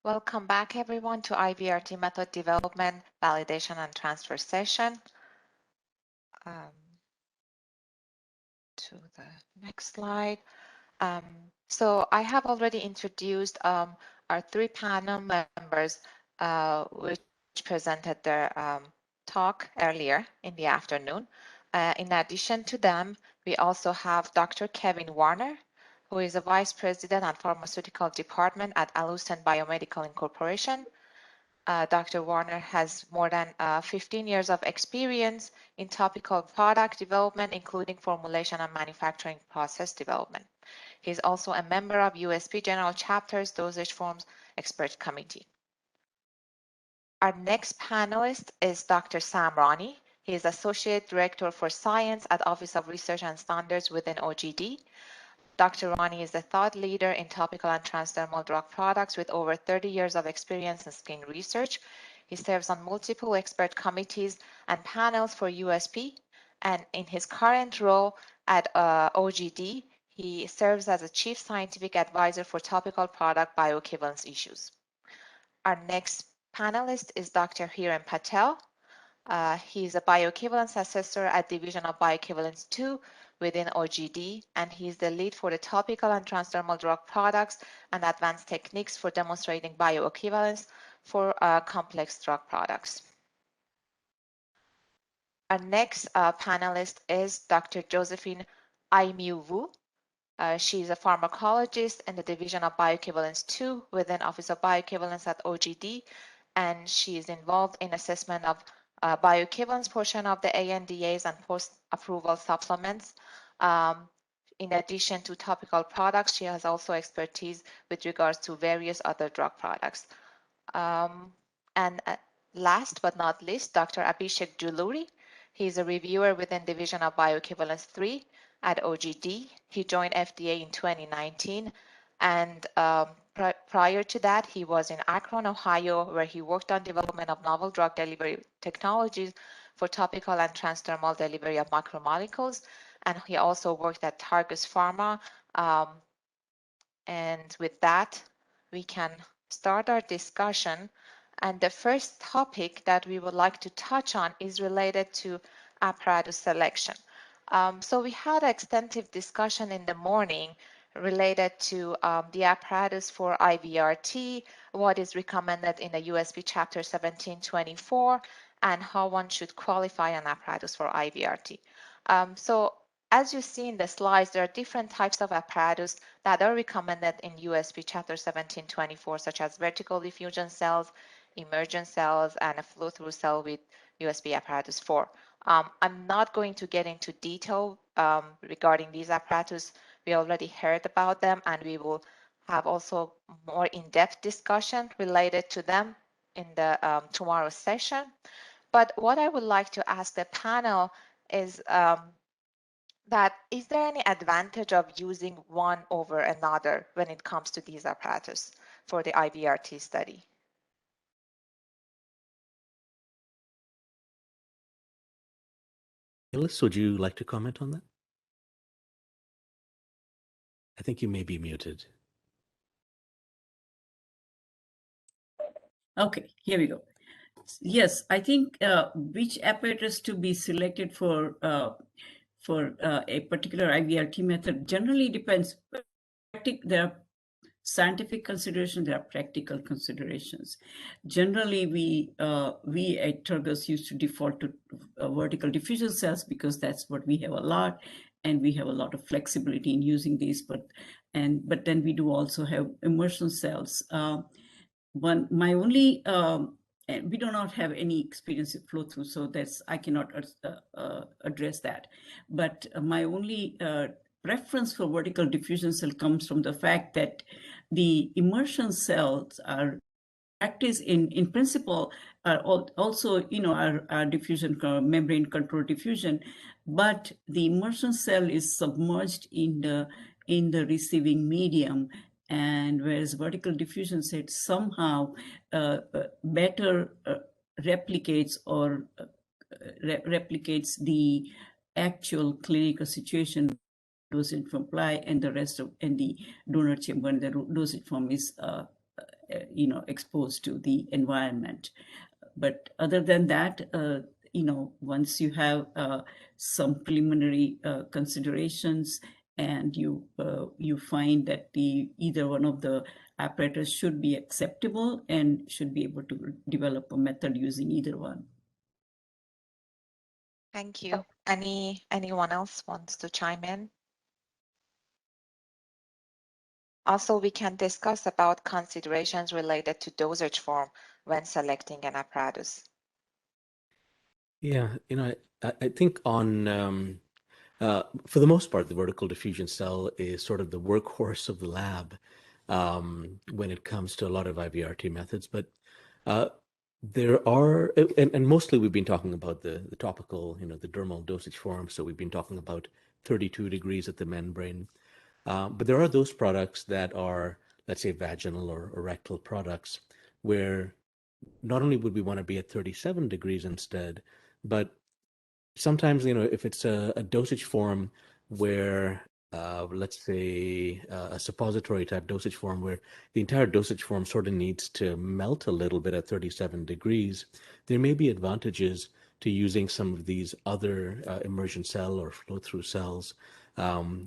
Welcome back, everyone, to IVRT method development, validation, and transfer session. To the next slide. So I have already introduced our 3 panel members, which presented their talk earlier in the afternoon. In addition to them, we also have Dr. Kevin Warner, who is a Vice President and Pharmaceutical Department at Allucent Biomedical Incorporation. Dr. Warner has more than 15 years of experience in topical product development, including formulation and manufacturing process development. He is also a member of USP General Chapter's Dosage Forms Expert Committee. Our next panelist is Dr. Sam Rani. He is Associate Director for Science at Office of Research and Standards within OGD. Dr. Rani is a thought leader in topical and transdermal drug products with over 30 years of experience in skin research. He serves on multiple expert committees and panels for USP, and in his current role at OGD, he serves as a Chief Scientific Advisor for topical product bioequivalence issues. Our next panelist is Dr. Hiren Patel. He is a bioequivalence assessor at Division of Bioequivalence 2 within OGD, and he is the lead for the topical and transdermal drug products and advanced techniques for demonstrating bioequivalence for complex drug products. Our next panelist is Dr. Josephine Aimiu Wu. She is a pharmacologist in the Division of Bioequivalence 2 within Office of Bioequivalence at OGD, and she is involved in assessment of bioequivalence portion of the ANDAs and post-approval supplements. In addition to topical products, she has also expertise with regards to various other drug products. Last but not least, Dr. Abhishek Juluri. He is a reviewer within Division of Bioequivalence 3 at OGD. He joined FDA in 2019, and prior to that, he was in Akron, Ohio, where he worked on development of novel drug delivery technologies for topical and transdermal delivery of macromolecules. And he also worked at Targus Pharma. And with that, we can start our discussion. And the first topic that we would like to touch on is related to apparatus selection. So we had an extensive discussion in the morning related to the apparatus for IVRT, what is recommended in the USP Chapter 1724, and how one should qualify an apparatus for IVRT. So as you see in the slides, there are different types of apparatus that are recommended in USP Chapter 1724, such as vertical diffusion cells, emergent cells, and a flow-through cell with USB apparatus 4. I'm not going to get into detail regarding these apparatus. We already heard about them, and we will have also more in-depth discussion related to them in the tomorrow's session. But what I would like to ask the panel is that is there any advantage of using one over another when it comes to these apparatus for the IVRT study? Phyllis, would you like to comment on that? I think you may be muted. Okay, here we go. Yes, I think which apparatus to be selected for a particular IVRT method generally depends. There are scientific considerations, there are practical considerations. Generally, we at Targus used to default to vertical diffusion cells because that's what we have a lot, and we have a lot of flexibility in using these. But then we do also have immersion cells. My only we do not have any experience with flow through, so that's I cannot address that. But my only preference for vertical diffusion cell comes from the fact that the immersion cells are practice in principle are also are diffusion membrane control diffusion, but the immersion cell is submerged in the receiving medium. And whereas vertical diffusion set somehow better replicates the actual clinical situation, dosage form apply, and the rest of and the donor chamber and the dosage form is exposed to the environment. But other than that, once you have some preliminary considerations and you find that either one of the apparatus should be acceptable and should be able to develop a method using either one. Thank you. Anyone else wants to chime in? Also, we can discuss about considerations related to dosage form when selecting an apparatus. Yeah, I think on for the most part, the vertical diffusion cell is sort of the workhorse of the lab when it comes to a lot of IVRT methods. But there are, and mostly we've been talking about the topical, the dermal dosage form. So we've been talking about 32 degrees at the membrane. But there are those products that are, let's say, vaginal or rectal products, where not only would we want to be at 37 degrees instead, but sometimes, if it's a dosage form where, let's say, a suppository type dosage form where the entire dosage form sort of needs to melt a little bit at 37 degrees, there may be advantages to using some of these other immersion cell or flow-through cells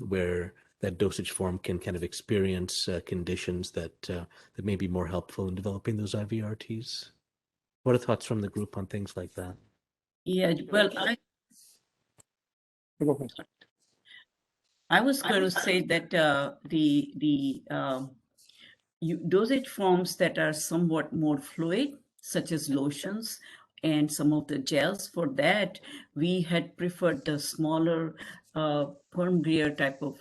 where that dosage form can kind of experience conditions that may be more helpful in developing those IVRTs. What are thoughts from the group on things like that? Yeah, well, I was going to say that the dosage forms that are somewhat more fluid, such as lotions and some of the gels, for that we had preferred the smaller perm Greer type of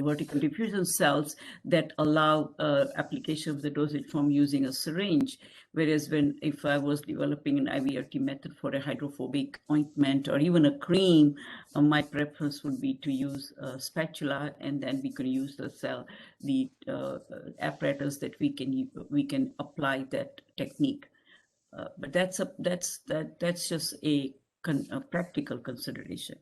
vertical diffusion cells that allow application of the dosage form using a syringe. Whereas if I was developing an IVRT method for a hydrophobic ointment or even a cream, my preference would be to use a spatula, and then we can use the apparatus that we can apply that technique. But that's just a practical consideration.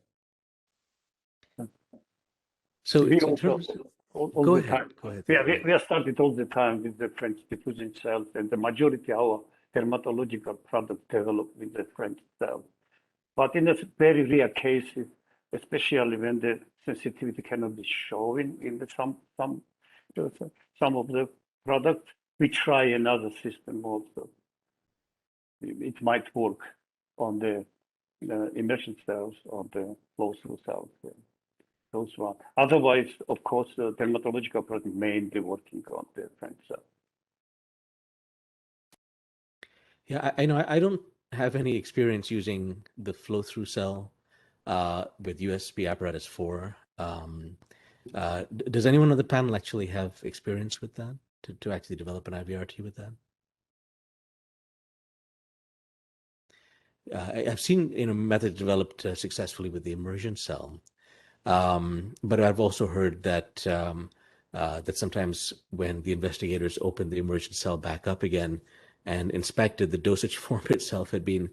So we in also, terms, all go the ahead. time. Go ahead. We are started all the time with the French diffusion cells, and the majority of our dermatological products developed with the French cells. But in a very rare cases, especially when the sensitivity cannot be shown in some of the products, we try another system also. It might work on the immersion cells or the flow-through cells. Yeah. Those one. Otherwise, of course, the dermatological product mainly working on the French cell. Yeah, I know I don't have any experience using the flow-through cell with USB apparatus 4. Does anyone on the panel actually have experience with that, to actually develop an IVRT with that? I've seen methods developed successfully with the immersion cell. But I've also heard that that sometimes when the investigators opened the immersion cell back up again and inspected, the dosage form itself had been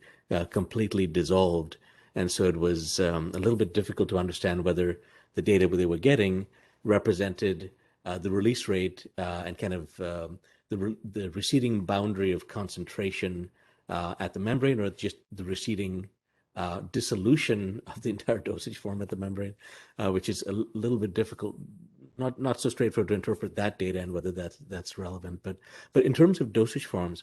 completely dissolved. And so it was a little bit difficult to understand whether the data they were getting represented the release rate and kind of the receding boundary of concentration at the membrane, or just the receding dissolution of the entire dosage form at the membrane, which is a little bit difficult, not so straightforward to interpret that data and whether that's relevant. But in terms of dosage forms,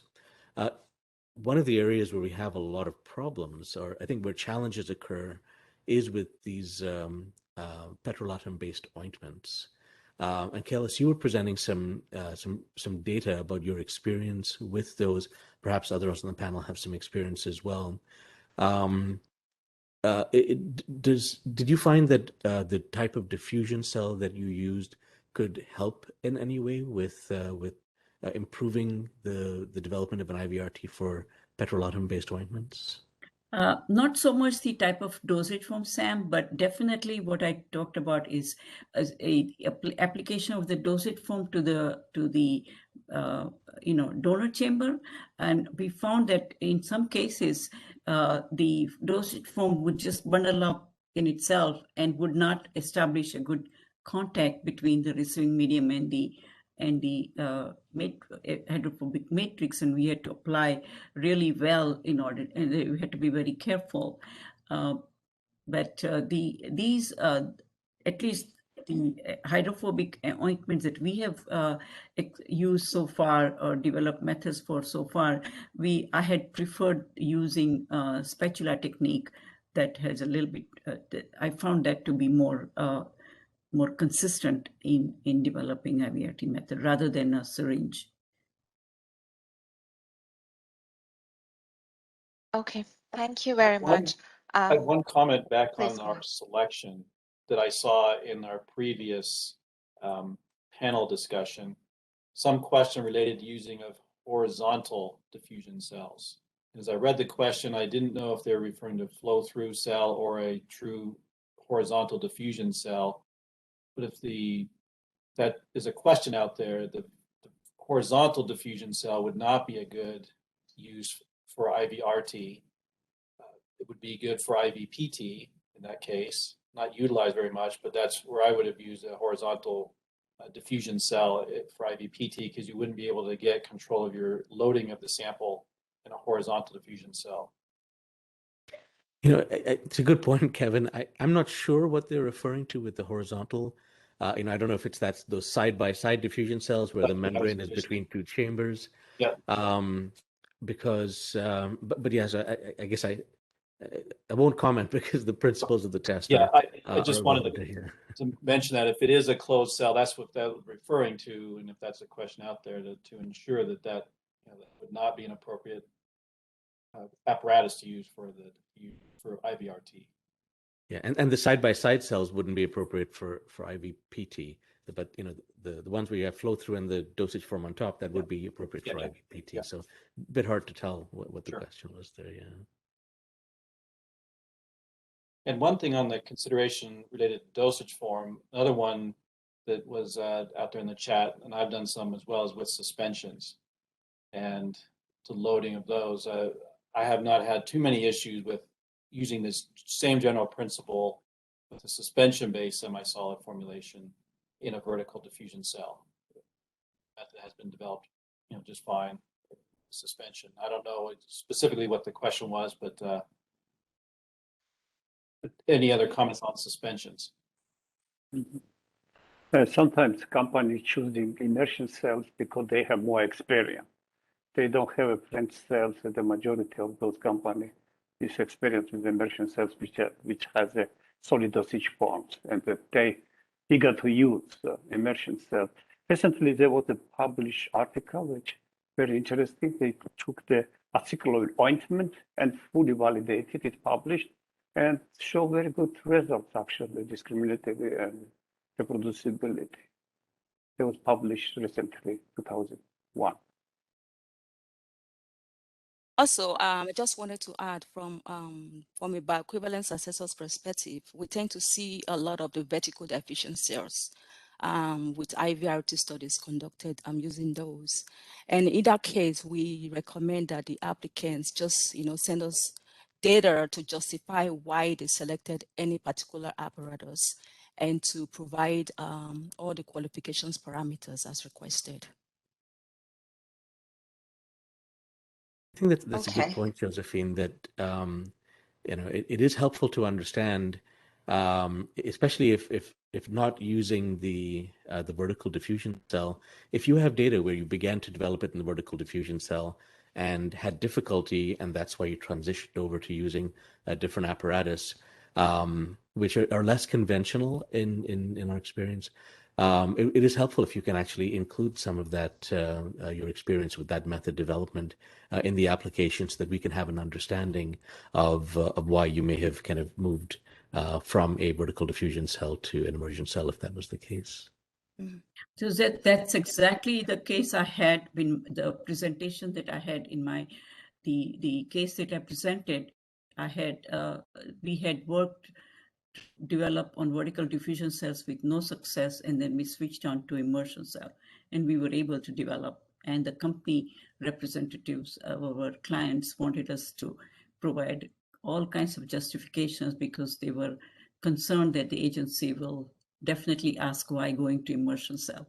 one of the areas where we have a lot of problems, or I think where challenges occur, is with these petrolatum-based ointments. And Kailas, you were presenting some data about your experience with those. Perhaps others on the panel have some experience as well. Did you find that the type of diffusion cell that you used could help in any way with improving the development of an IVRT for petrolatum-based ointments? Not so much the type of dosage form, Sam, but definitely what I talked about is a application of the dosage form to the donor chamber, and we found that in some cases the dosage form would just bundle up in itself and would not establish a good contact between the receiving medium and the and the hydrophobic matrix, and we had to apply really well in order, and we had to be very careful. But these, at least the hydrophobic ointments that we have used so far or developed methods for so far, I had preferred using spatula technique that has a little bit, I found that to be more consistent in developing IVRT method rather than a syringe. Okay, thank you very much. I had one comment back please on go our ahead. selection that I saw in our previous panel discussion. Some question related to using of horizontal diffusion cells. As I read the question, I didn't know if they're referring to flow-through cell or a true horizontal diffusion cell. But if that is a question out there, the horizontal diffusion cell would not be a good use for IVRT. It would be good for IVPT in that case, not utilized very much, but that's where I would have used a horizontal diffusion cell for IVPT, because you wouldn't be able to get control of your loading of the sample in a horizontal diffusion cell. You know, it's a good point, Kevin. I'm not sure what they're referring to with the horizontal. I don't know if it's those side-by-side diffusion cells where the membrane is between two chambers. Yeah. But yes, I guess I won't comment because the principles of the test. Yeah, I just wanted to mention that if it is a closed cell, that's what they're referring to, and if that's a question out there, to ensure that that would not be an appropriate apparatus to use for IVRT. Yeah, and the side-by-side cells wouldn't be appropriate for IVPT, but the ones where you have flow through and the dosage form on top, that would be appropriate for IVPT. Yeah. So a bit hard to tell what the question was there. Yeah. And one thing on the consideration related to dosage form, another one that was out there in the chat, and I've done some as well, is with suspensions and the loading of those. I have not had too many issues with using this same general principle with a suspension-based semi-solid formulation in a vertical diffusion cell. That has been developed, just fine. Suspension. I don't know specifically what the question was, but any other comments on suspensions? Sometimes companies choosing immersion cells because they have more experience. They don't have a French cells, and the majority of those companies is experienced with immersion cells, which has a solid dosage forms, and that they eager to use immersion cells. Recently, there was a published article which very interesting. They took the acyclovir ointment and fully validated it, published, and show very good results, actually, discriminatory and reproducibility. It was published recently, 2001. Also, I just wanted to add from a bioequivalence assessor's perspective, we tend to see a lot of the vertical diffusion cells with IVRT studies conducted. I'm using those. And in that case, we recommend that the applicants just send us data to justify why they selected any particular apparatus and to provide all the qualifications parameters as requested. I think that's a good point, Josephine, that it is helpful to understand, especially if not using the vertical diffusion cell. If you have data where you began to develop it in the vertical diffusion cell and had difficulty, and that's why you transitioned over to using a different apparatus, which are less conventional in our experience. It is helpful if you can actually include some of that, your experience with that method development in the application, so that we can have an understanding of why you may have kind of moved from a vertical diffusion cell to an immersion cell, if that was the case. So that's exactly the case I had in the presentation that I had in the case that I presented. We had worked develop on vertical diffusion cells with no success, and then we switched on to immersion cell, and we were able to develop. And the company representatives of our clients wanted us to provide all kinds of justifications because they were concerned that the agency will definitely ask why going to immersion cell.